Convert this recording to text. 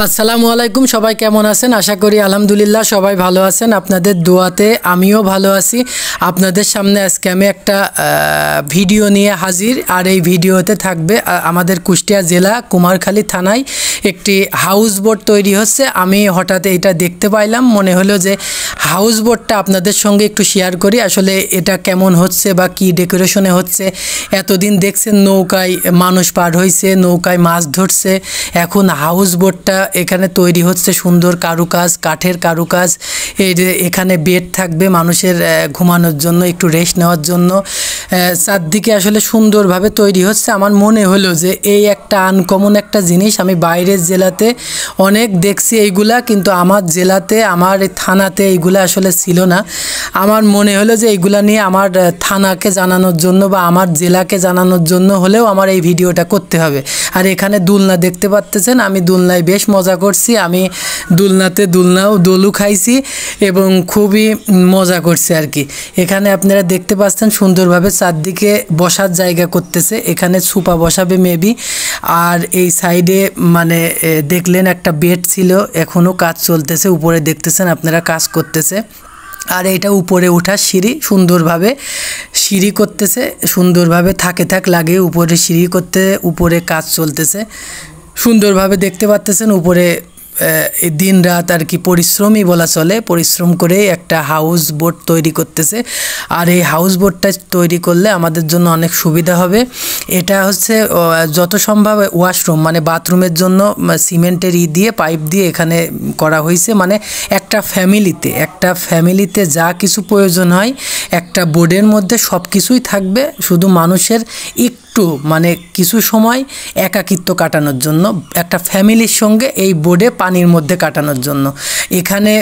আসসালামু আলাইকুম, সবাই কেমন আছেন? আশা করি আলহামদুলিল্লাহ সবাই ভালো আছেন। আপনাদের দোয়াতে আমিও ভালো আছি। আপনাদের সামনে আজকে আমি একটা ভিডিও নিয়ে হাজির। আর এই ভিডিওতে থাকবে আমাদের কুষ্টিয়া জেলা কুমারখালী থানায় একটি হাউস বোট তৈরি হচ্ছে। আমি হঠাৎ এটা দেখতে পাইলাম, মনে হলো যে হাউস বোটটা আপনাদের সঙ্গে একটু শেয়ার করি। আসলে এটা কেমন হচ্ছে বা কি ডেকোরেশনে হচ্ছে। এতদিন দেখছেন নৌকায় মানুষ পার হয়েছে, নৌকায় মাছ ধরছে, এখন হাউস বোটটা এখানে তৈরি হচ্ছে। সুন্দর কারুকাজ, কাঠের কারুকাজ। এই যে এখানে বেড থাকবে মানুষের ঘুমানোর জন্য, একটু রেস্ট নেওয়ার জন্য। চারদিকে আসলে সুন্দরভাবে তৈরি হচ্ছে। আমার মনে হলো যে এই একটা আনকমন একটা জিনিস। আমি বাইরের জেলাতে অনেক দেখছি এইগুলা, কিন্তু আমার জেলাতে, আমার থানাতে এইগুলা আসলে ছিল না। আমার মনে হলো যে এইগুলা নিয়ে আমার থানাকে জানানোর জন্য বা আমার জেলাকে জানানোর জন্য হলেও আমার এই ভিডিওটা করতে হবে। আর এখানে দুলনা দেখতে পাচ্ছেন, আমি দুলনায় বেশ মজা করছি। আমি দুলনাতে দোলু খাইছি এবং খুবই মজা করছি আর কি। এখানে আপনারা দেখতে পাচ্ছেন সুন্দরভাবে চারদিকে বসার জায়গা করতেছে। এখানে সুপা বসাবে মেবি। আর এই সাইডে মানে দেখলেন একটা বেড ছিল, এখনও কাজ চলতেছে। উপরে দেখতেছেন আপনারা কাজ করতেছে। আর এটা উপরে ওঠার সিঁড়ি, সুন্দরভাবে সিঁড়ি করতেছে, সুন্দরভাবে থাক লাগে উপরে সিঁড়ি করতে, উপরে কাজ চলতেছে সুন্দরভাবে দেখতে পাচ্তেছেন। উপরে দিন রাত আর কি পরিশ্রমই বলা চলে, পরিশ্রম করে একটা হাউস বোট তৈরি করতেছে। আর এই হাউস বোটটা তৈরি করলে আমাদের জন্য অনেক সুবিধা হবে। এটা হচ্ছে যত সম্ভব ওয়াশরুম মানে বাথরুমের জন্য সিমেন্টের দিয়ে পাইপ দিয়ে এখানে করা হয়েছে। মানে একটা ফ্যামিলিতে যা কিছু প্রয়োজন হয় একটা বোর্ডের মধ্যে সব কিছুই থাকবে। শুধু মানুষের একটু মানে কিছু সময় একাকিত্ব কাটানোর জন্য, একটা ফ্যামিলির সঙ্গে এই বোর্ডে পানির মধ্যে কাটানোর জন্য। এখানে